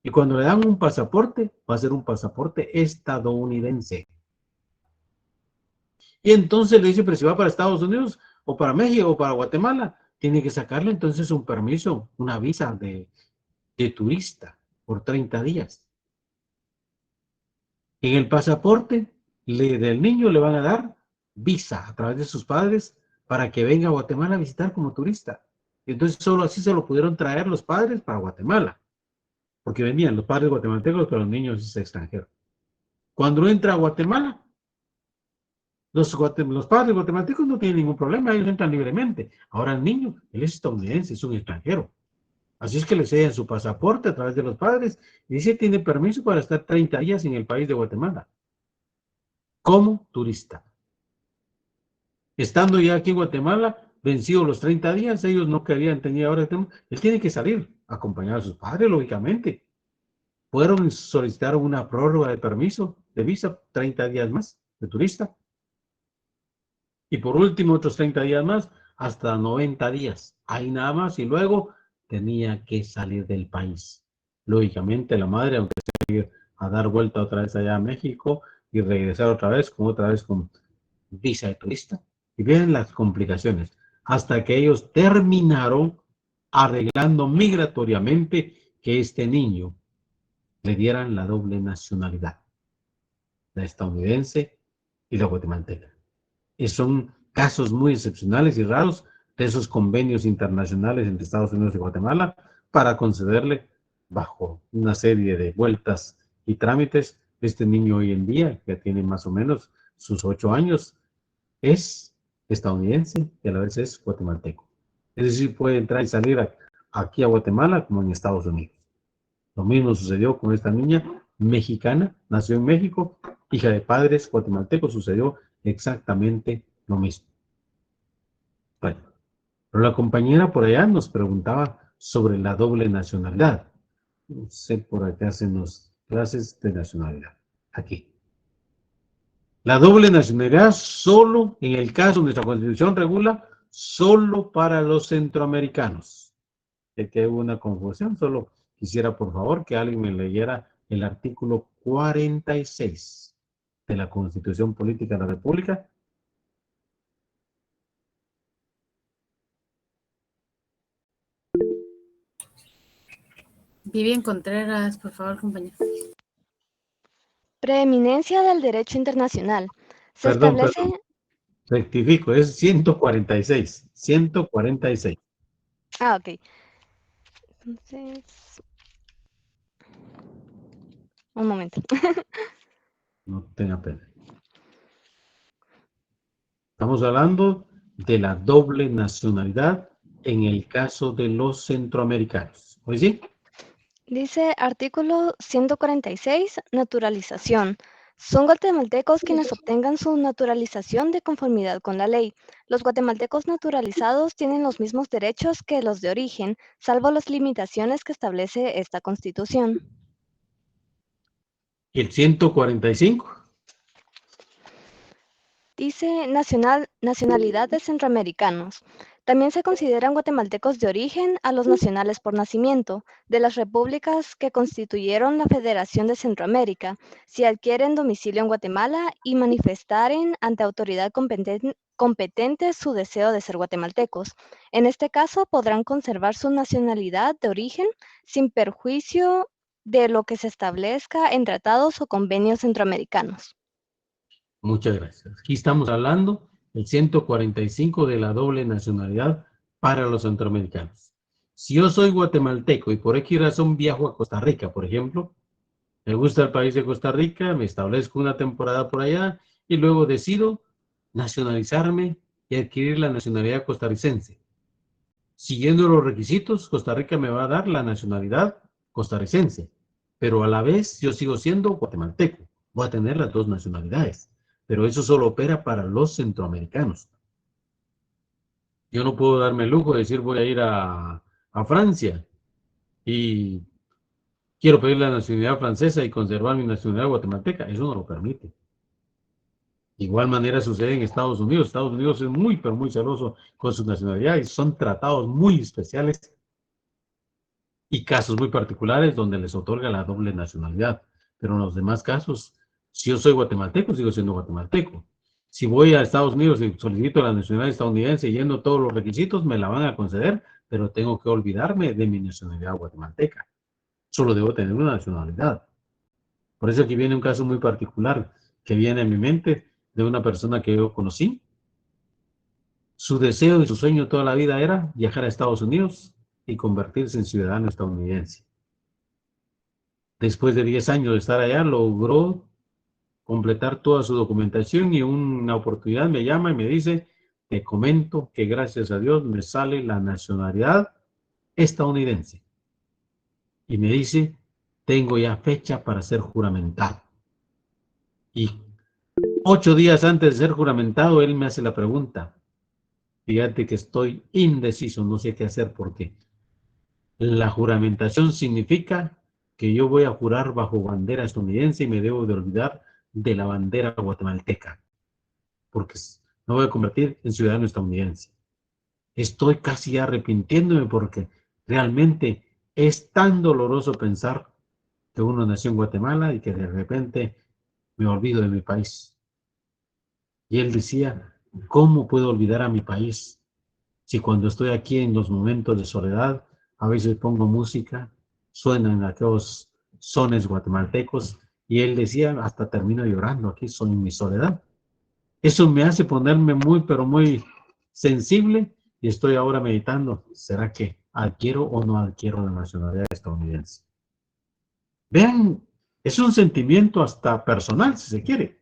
Y cuando le dan un pasaporte, va a ser un pasaporte estadounidense. Y entonces le dice, pero si va para Estados Unidos o para México o para Guatemala, tiene que sacarle entonces un permiso, una visa de turista por 30 días. En el pasaporte del niño le van a dar visa a través de sus padres para que venga a Guatemala a visitar como turista. Y entonces solo así se lo pudieron traer los padres para Guatemala, porque venían los padres guatemaltecos, pero los niños extranjeros. Cuando entra a Guatemala, los padres guatemaltecos no tienen ningún problema, ellos entran libremente. Ahora el niño, él es estadounidense, es un extranjero. Así es que le sellan su pasaporte a través de los padres y dice tiene permiso para estar 30 días en el país de Guatemala como turista. Estando ya aquí en Guatemala, vencidos los 30 días, ellos no querían tener ahora, él tiene que salir, acompañado a sus padres, lógicamente. Fueron y solicitaron una prórroga de permiso, de visa, 30 días más de turista. Y por último, otros 30 días más, hasta 90 días. Ahí nada más, y luego tenía que salir del país. Lógicamente, la madre, aunque se iba a dar vuelta otra vez allá a México y regresar otra vez con visa de turista. Y vienen las complicaciones, hasta que ellos terminaron arreglando migratoriamente que este niño le dieran la doble nacionalidad, la estadounidense y la guatemalteca. Y son casos muy excepcionales y raros de esos convenios internacionales entre Estados Unidos y Guatemala para concederle, bajo una serie de vueltas y trámites, este niño hoy en día, que tiene más o menos sus 8 años, es estadounidense y a la vez es guatemalteco. Es decir, puede entrar y salir aquí a Guatemala como en Estados Unidos. Lo mismo sucedió con esta niña mexicana, nació en México, hija de padres guatemaltecos, sucedió exactamente lo mismo. Bueno, pero la compañera por allá nos preguntaba sobre la doble nacionalidad. No sé, por acá hacen las clases de nacionalidad. Aquí. La doble nacionalidad solo, en el caso de nuestra Constitución regula, solo para los centroamericanos. De que hubo una confusión, solo quisiera por favor que alguien me leyera el artículo 46 de la Constitución Política de la República. Vivian Contreras, por favor, compañero. Preeminencia del derecho internacional. Se establece... Perdón. Rectifico, es 146. 146. Ah, ok. Entonces... Un momento. No tenga pena. Estamos hablando de la doble nacionalidad en el caso de los centroamericanos. ¿Oye sí? Dice artículo 146, naturalización. Son guatemaltecos quienes obtengan su naturalización de conformidad con la ley. Los guatemaltecos naturalizados tienen los mismos derechos que los de origen, salvo las limitaciones que establece esta Constitución. ¿Y el 145? Dice nacionalidad de centroamericanos. También se consideran guatemaltecos de origen a los nacionales por nacimiento de las repúblicas que constituyeron la Federación de Centroamérica, si adquieren domicilio en Guatemala y manifestaren ante autoridad competente su deseo de ser guatemaltecos. En este caso, podrán conservar su nacionalidad de origen sin perjuicio de lo que se establezca en tratados o convenios centroamericanos. Muchas gracias. Aquí estamos hablando del 145 de la doble nacionalidad para los centroamericanos. Si yo soy guatemalteco y por X razón viajo a Costa Rica, por ejemplo, me gusta el país de Costa Rica, me establezco una temporada por allá y luego decido nacionalizarme y adquirir la nacionalidad costarricense. Siguiendo los requisitos, Costa Rica me va a dar la nacionalidad costarricense, pero a la vez yo sigo siendo guatemalteco. Voy a tener las dos nacionalidades, pero eso solo opera para los centroamericanos. Yo no puedo darme el lujo de decir voy a ir a Francia y quiero pedir la nacionalidad francesa y conservar mi nacionalidad guatemalteca. Eso no lo permite. De igual manera sucede en Estados Unidos. Estados Unidos es muy, pero muy celoso con su nacionalidad y son tratados muy especiales y casos muy particulares donde les otorga la doble nacionalidad. Pero en los demás casos, si yo soy guatemalteco, sigo siendo guatemalteco. Si voy a Estados Unidos y solicito la nacionalidad estadounidense yendo todos los requisitos, me la van a conceder, pero tengo que olvidarme de mi nacionalidad guatemalteca. Solo debo tener una nacionalidad. Por eso aquí viene un caso muy particular que viene a mi mente de una persona que yo conocí. Su deseo y su sueño toda la vida era viajar a Estados Unidos y convertirse en ciudadano estadounidense. Después de 10 años de estar allá, logró completar toda su documentación y una oportunidad me llama y me dice, te comento que gracias a Dios me sale la nacionalidad estadounidense. Y me dice, tengo ya fecha para ser juramentado. Y 8 días antes de ser juramentado, él me hace la pregunta. Fíjate que estoy indeciso, no sé qué hacer porque la juramentación significa que yo voy a jurar bajo bandera estadounidense y me debo de olvidar de la bandera guatemalteca, porque me voy a convertir en ciudadano estadounidense. Estoy casi arrepintiéndome porque realmente es tan doloroso pensar que uno nació en Guatemala y que de repente me olvido de mi país. Y él decía, ¿cómo puedo olvidar a mi país? Si cuando estoy aquí en los momentos de soledad, a veces pongo música, suenan aquellos sones guatemaltecos, y él decía, hasta termino llorando aquí, soy en mi soledad. Eso me hace ponerme muy, pero muy sensible, y estoy ahora meditando, ¿será que adquiero o no adquiero la nacionalidad estadounidense? Vean, es un sentimiento hasta personal, si se quiere,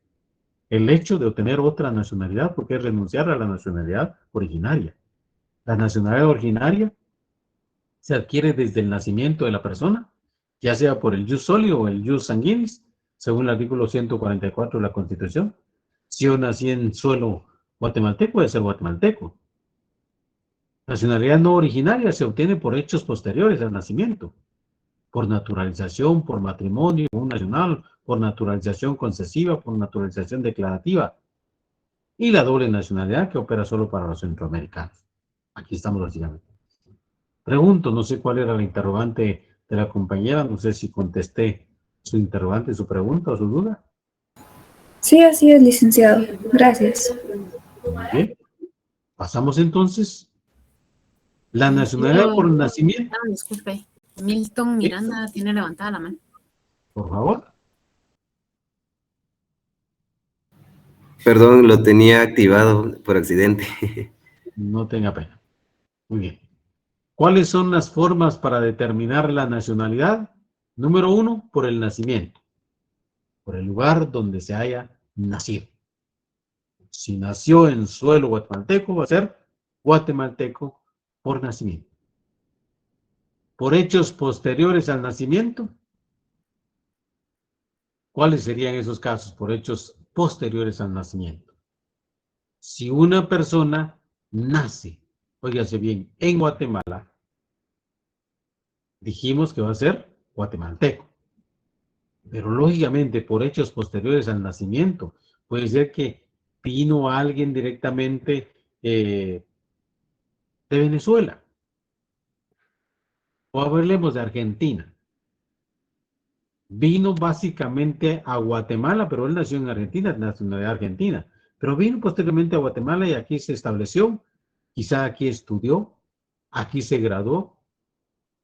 el hecho de obtener otra nacionalidad, porque es renunciar a la nacionalidad originaria. La nacionalidad originaria se adquiere desde el nacimiento de la persona, ya sea por el jus soli o el jus sanguinis, según el artículo 144 de la Constitución. Si yo nací en suelo guatemalteco, voy a ser guatemalteco. Nacionalidad no originaria se obtiene por hechos posteriores al nacimiento, por naturalización, por matrimonio, un nacional, por naturalización concesiva, por naturalización declarativa, y la doble nacionalidad que opera solo para los centroamericanos. Aquí estamos básicamente. Pregunto, no sé cuál era la interrogante de la compañera, no sé si contesté su interrogante, su pregunta o su duda. Sí, así es, licenciado. Gracias. Muy bien. Pasamos entonces. La nacionalidad por nacimiento. Disculpe, Milton Miranda tiene levantada la mano. Por favor. Perdón, lo tenía activado por accidente. No tenga pena. Muy bien. ¿Cuáles son las formas para determinar la nacionalidad? Número 1, por el nacimiento. Por el lugar donde se haya nacido. Si nació en suelo guatemalteco, va a ser guatemalteco por nacimiento. Por hechos posteriores al nacimiento. ¿Cuáles serían esos casos? Por hechos posteriores al nacimiento. Si una persona nace, óigase bien, en Guatemala, dijimos que va a ser guatemalteco. Pero lógicamente, por hechos posteriores al nacimiento, puede ser que vino alguien directamente de Venezuela. O hablemos de Argentina. Vino básicamente a Guatemala, pero él nació en Argentina, nacionalidad argentina. pero vino posteriormente a Guatemala y aquí se estableció, quizá aquí estudió, aquí se graduó,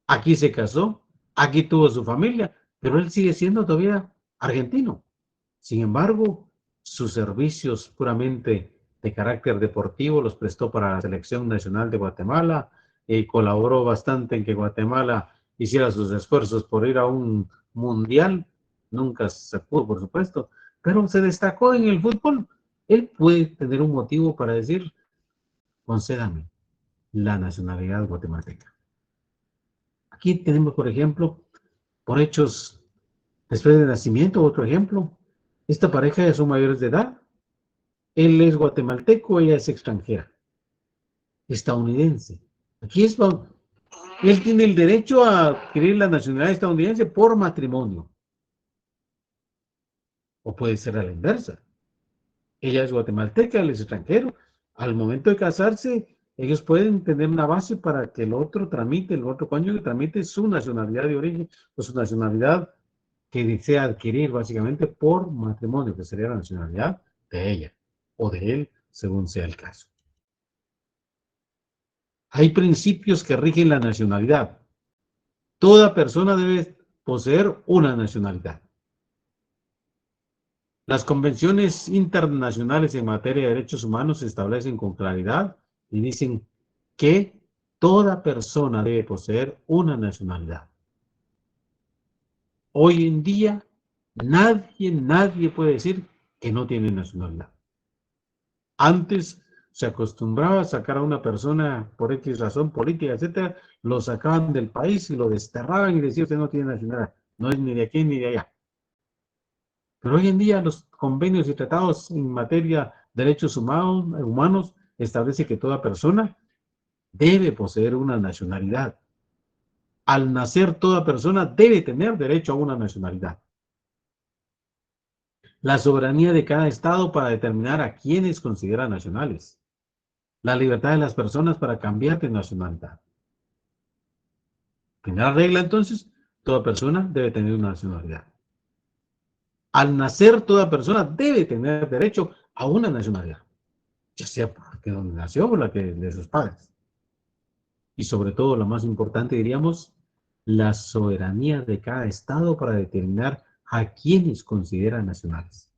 aquí se casó, aquí tuvo su familia, pero él sigue siendo todavía argentino. Sin embargo, sus servicios puramente de carácter deportivo los prestó para la Selección Nacional de Guatemala y colaboró bastante en que Guatemala hiciera sus esfuerzos por ir a un mundial. Nunca se pudo, por supuesto, pero se destacó en el fútbol. Él puede tener un motivo para decir, concédame la nacionalidad guatemalteca. Aquí tenemos, por ejemplo, por hechos después del nacimiento, otro ejemplo. Esta pareja ya son mayores de edad. Él es guatemalteco, ella es extranjera, estadounidense. Aquí es, él tiene el derecho a adquirir la nacionalidad estadounidense por matrimonio. O puede ser a la inversa. Ella es guatemalteca, él es extranjero. Al momento de casarse, ellos pueden tener una base para que el otro cónyuge tramite su nacionalidad de origen o su nacionalidad que desea adquirir básicamente por matrimonio, que sería la nacionalidad de ella o de él, según sea el caso. Hay principios que rigen la nacionalidad. Toda persona debe poseer una nacionalidad. Las convenciones internacionales en materia de derechos humanos se establecen con claridad y dicen que toda persona debe poseer una nacionalidad. Hoy en día, nadie puede decir que no tiene nacionalidad. Antes se acostumbraba a sacar a una persona por X razón política, etcétera, lo sacaban del país y lo desterraban y decían, usted no tiene nacionalidad, no es ni de aquí ni de allá. Pero hoy en día los convenios y tratados en materia de derechos humanos establece que toda persona debe poseer una nacionalidad. Al nacer, toda persona debe tener derecho a una nacionalidad. La soberanía de cada estado para determinar a quienes considera nacionales. La libertad de las personas para cambiar de nacionalidad. Primera regla, entonces, toda persona debe tener una nacionalidad. Al nacer, toda persona debe tener derecho a una nacionalidad, ya sea porque donde nació o la que de sus padres. Y sobre todo, lo más importante, diríamos, la soberanía de cada estado para determinar a quienes considera nacionales.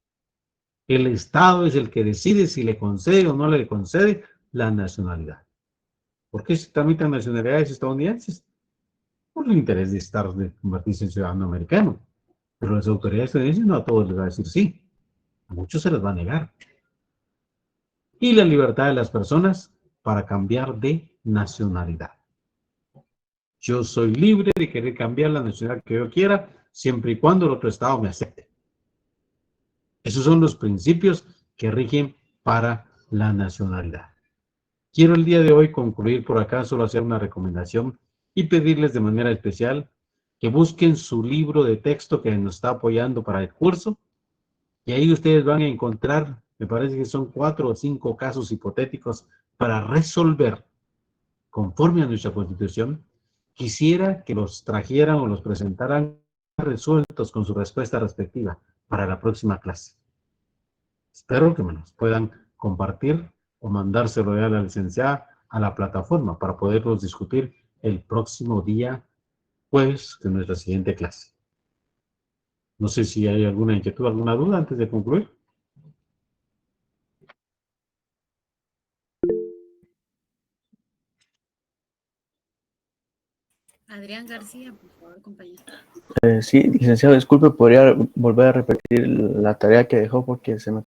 El estado es el que decide si le concede o no le concede la nacionalidad. ¿Por qué se tramitan nacionalidades estadounidenses? Por el interés de convertirse en ciudadano americano. Pero las autoridades estadounidenses no a todos les va a decir sí. A muchos se les va a negar. Y la libertad de las personas para cambiar de nacionalidad. Yo soy libre de querer cambiar la nacionalidad que yo quiera, siempre y cuando el otro estado me acepte. Esos son los principios que rigen para la nacionalidad. Quiero el día de hoy concluir por acá, solo hacer una recomendación y pedirles de manera especial que busquen su libro de texto que nos está apoyando para el curso. Y ahí ustedes van a encontrar, me parece que son 4 o 5 casos hipotéticos para resolver conforme a nuestra Constitución. Quisiera que los trajeran o los presentaran resueltos con su respuesta respectiva para la próxima clase. Espero que me los puedan compartir o mandárselo ya a la licenciada a la plataforma para poderlos discutir el próximo día jueves de nuestra siguiente clase. No sé si hay alguna inquietud, alguna duda antes de concluir. Adrián García, por favor, compañero. Sí, licenciado, disculpe, podría volver a repetir la tarea que dejó porque se me